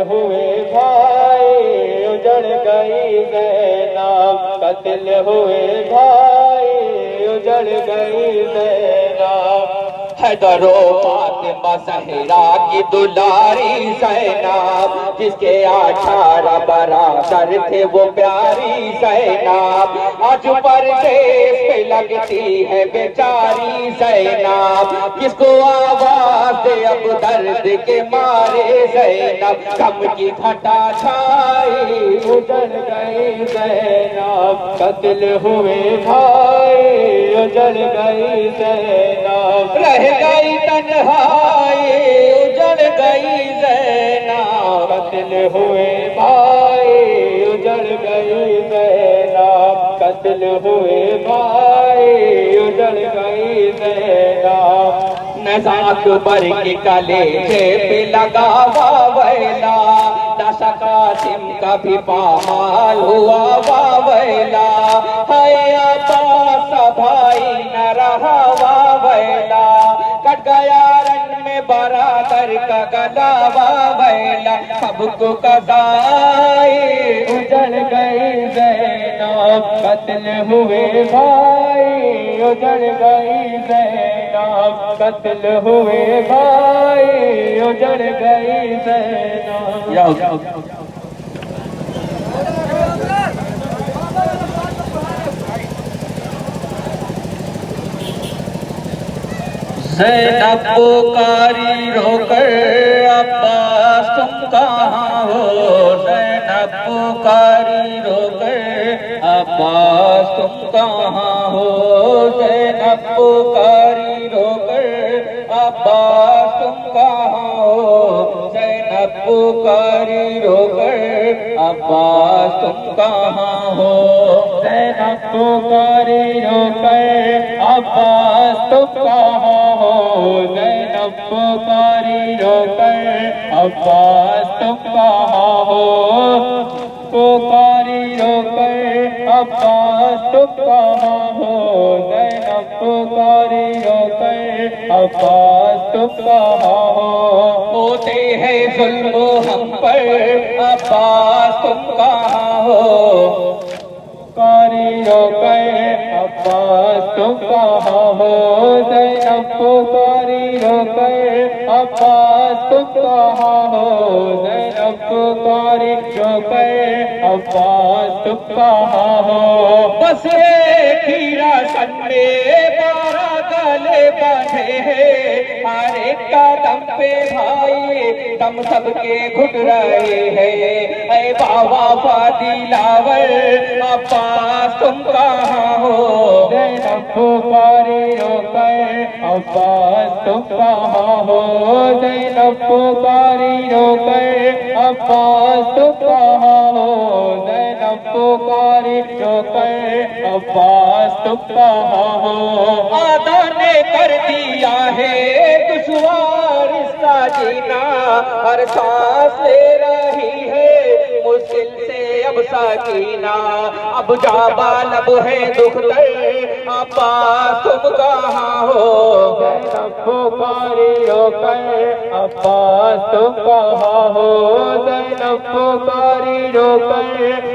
हुए भाई उजड़ गई ज़ैनब, कत्ल हुए भाई उजड़ गई ज़ैनब। हैदरो फातिमा ज़हरा की दुलारी ज़ैनब, जिसके 18 बरादर थे वो प्यारी ज़ैनब, आज परदेश पे लगती है बेचारी ज़ैनब, जिसको आवाज दे अब दर्द के मारे ज़ैनब, गम की घटा छाई उजड़ गई ज़ैनब, कत्ल हुए भाई उजड़ गई ज़ैनब, रह गई तन्हाई उजड़ गई ज़ैनब, कत्ल हुए भाई उजड़ गई ज़ैनब, कत्ल हुए भाई उजड़ गई ज़ैनब। नज़ाक बर के कलेजे पे लगा वावैला, दाशा कासिम का भी पामाल हुआ वावैला, हाय अब्बास भाई न रहा वावैला, कट गया रन में बरादर का गला वावैला, सबको कदाई उजड़ गई ज़ैनब, कत्ल हुए भाई उजड़ गई ज़ैनब, कत्ल हुए भाई उजड़ गई ज़ैनब। ज़ैनब पुकारी रोकर अब्बास तुम कहाँ हो, ज़ैनब पुकारी रोकर अब्बास तुम कहाँ हो, ज़ैनब पुकारी रोकर अब्बास तुम कहाँ हो, ज़ैनब पुकारी रोकर अब्बास तुम कहाँ हो, ज़ैनब पुकारी रोकर अब्बास तुम कहाँ हो, ज़ैनब पुकारी रोकर अब्बास तुम कहाँ हो, पुकारी रोकर अब्बास तुम कहाँ हो, ज़ैनब पुकारी रोकर अब्बास तुम कहाँ हो, होते हैं जुल्म हम पर अब्बास तुम कहाँ हो, पुकारी रोकर अब्बास तुम कहाँ हो, ज़ैनब पुकारी रोकर अब्बास तुम कहाँ हो, ज़ैनब पुकारी रोकर अब्बास तुम कहाँ हो, बस एक ही राशन में 12 गले बंधे हैं, हर एक कदम पे भाई दम सबके घुट रहे हैं, ऐ बाबा फादिलावर अब्बास तुम कहाँ हो, ज़ैनब पुकारी रोकर अब्बास तुम कहाँ हो, ज़ैनब पुकारी रोकर अब्बास तुम कहाँ हो, ज़ैनब पुकारी रोकर अब्बास तुम कहाँ हो, आदा ने कर दिया है दुश्वार इसका जीना, हर सांस ले रही है मुश्किल से अब सकीना, अब जाबा लब है दुख दर्द अब्बास तुम कहाँ हो, ज़ैनब पुकारी रोकर अब्बास तुम कहाँ हो, ज़ैनब पुकारी रोकर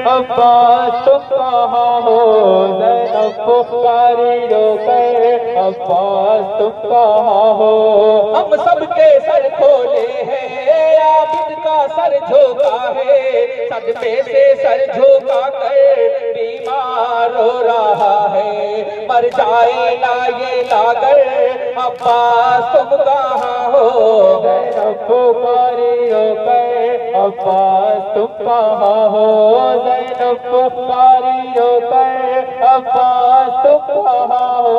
अब्बास तुम कहाँ हो, ज़ैनब पुकारी रोकर अब्बास तुम कहाँ हो, हम सबके सर खोले हैं आबिद का सर झोंका है, सदमे से सर झोंका कर बीमार हो रहा है, मर जाए ना ये लागर अब्बास तुम कहाँ हो, ज़ैनब पुकारी रोकर अब्बास तुम कहाँ हो, ज़ैनब पुकारी रोकर अब्बास तुम कहाँ हो,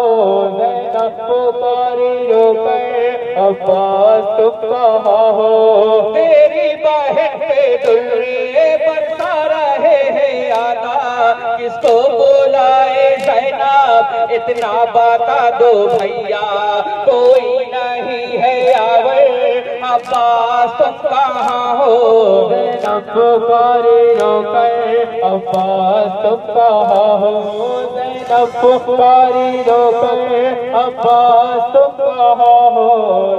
ज़ैनब पुकारी रोकर अब्बास तुम कहाँ हो, तेरी बहन पे दुर्रे बरसा रहे हैं आदा, किसको बुलाए ज़ैनब इतना बता दो भैया, कोई नहीं है आवर अब्बास तुम कहाँ हो, ज़ैनब पुकारी रोकर अब्बास तुम कहाँ हो, ज़ैनब पुकारी रोकर अब्बास तुम कहाँ हो,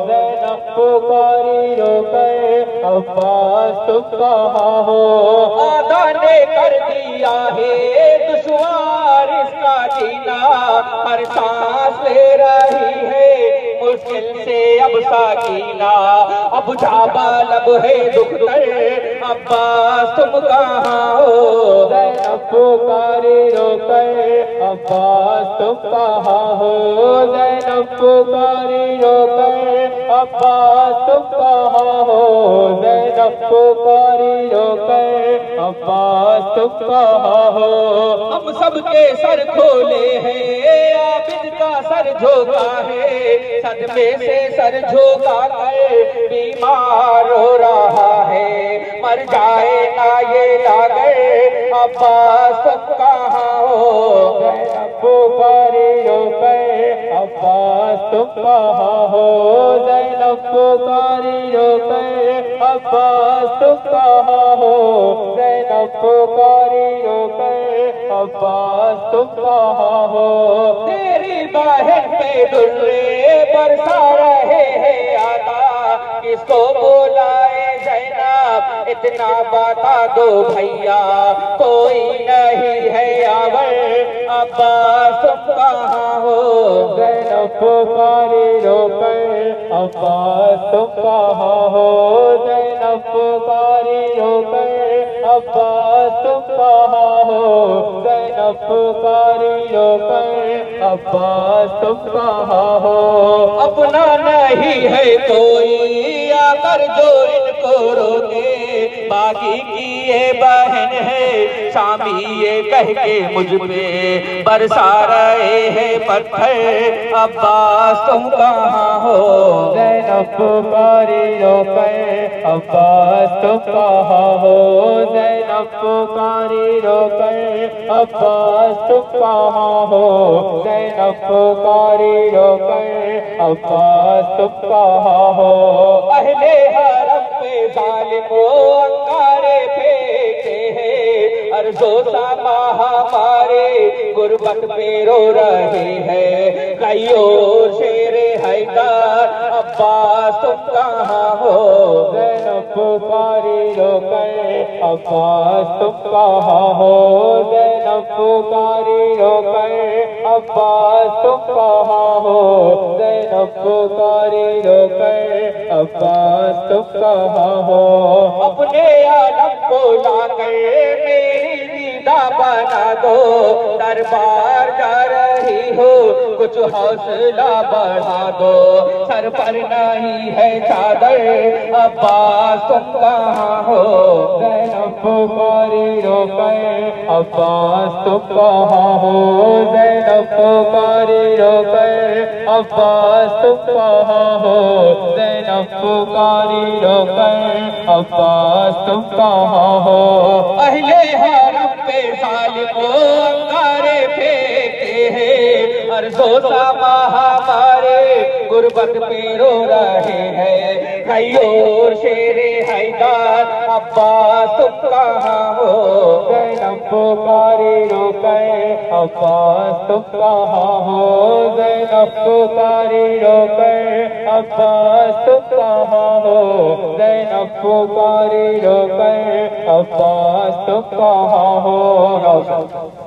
ज़ैनब पुकारी रोकर अब्बास तुम कहाँ हो। अदा ने कर दिया है दुश्वार इसका जीना, हर सांस ले रही है मुश्किल से अब साकीना। अब जाबा लब है दुख दर, अब्बास तुम कहाँ हो। ज़ैनब पुकारी रोकर अब्बास तुम कहाँ हो। ज़ैनब पुकारी रोकर अब्बास तुम कहाँ हो। ज़ैनब पुकारी रोकर अब्बास तुम कहाँ हो। हम सबके सर खोले हैं, आबिद का सर झोंका है, सदमे से सर झोंका कर बीमार हो रहा है। मर जाए ना ये लागर, अब्बास तुम कहाँ हो। ज़ैनब पुकारी रोकर अब्बास तुम कहाँ हो। ज़ैनब पुकारी रोकर अब्बास तुम कहाँ हो। ज़ैनब पुकारी रोकर अब्बास तुम कहाँ हो। तेरी बहन पे दुर्रे बरसा रहे हैं आका, किसको बुलाए ज़ैनब इतना बता दो भैया। कोई नहीं है आवर, अब्बास तुम कहाँ हो। ज़ैनब पुकारी रोकर अब्बास तुम कहाँ हो। ज़ैनब पुकारी रोकर अब्बास तुम कहाँ हो। ज़ैनब पुकारी रोकर अब्बास तुम कहाँ हो। अपना नहीं है कोई आकर जो इनको रोके, बाकी की ये बहन है शामी ये कह के मुझ पे बरसा रहे हैं पत्थर, अब्बास तुम कहाँ हो। ज़ैनब पुकारी रोकर अब्बास तुम कहाँ हो। ज़ैनब पुकारी रोकर अब्बास तुम कहाँ हो। ज़ैनब पुकारी रोकर अब्बास तुम कहाँ हो। अहले हरम पे जालिमो अंगारे फेंके हैं, अर्ज़ो सामा हमारे गुर्बत पे रो रहे हैं। कई और शेरे हैदर, अब्बास तुम कहाँ हो। ज़ैनब पुकारी रोकर अब्बास तुम कहाँ हो। ज़ैनब पुकारी रोकर अब्बास तुम कहाँ हो। ज़ैनब पुकारी रोकर अब्बास तुम कहाँ हो। अपने आलम को लाकर मेरी दीदा बना दो, दरबार जा रही हो कुछ हौसला बढ़ा दो। सर पर नहीं है चादर, अब्बास तुम कहाँ हो। ज़ैनब पुकारी रोकर अब्बास तुम कहाँ हो। ज़ैनब पुकारी रोकर अब्बास तुम कहाँ हो। ज़ैनब पुकारी रोकर अब्बास तुम कहाँ हो। अहले हरम पे जालिमो अंगारे फेंके हैं, अर्ज़ो सामा हमारे गुर्बत पे रो रहे हैं। कई और शेरे हैदर, अब्बास तुम कहाँ हो। ज़ैनब पुकारी रोकर अब्बास तुम कहाँ हो। ज़ैनब पुकारी रोकर अब्बास तुम कहाँ हो। ज़ैनब पुकारी रोकर अब्बास तुम कहाँ हो।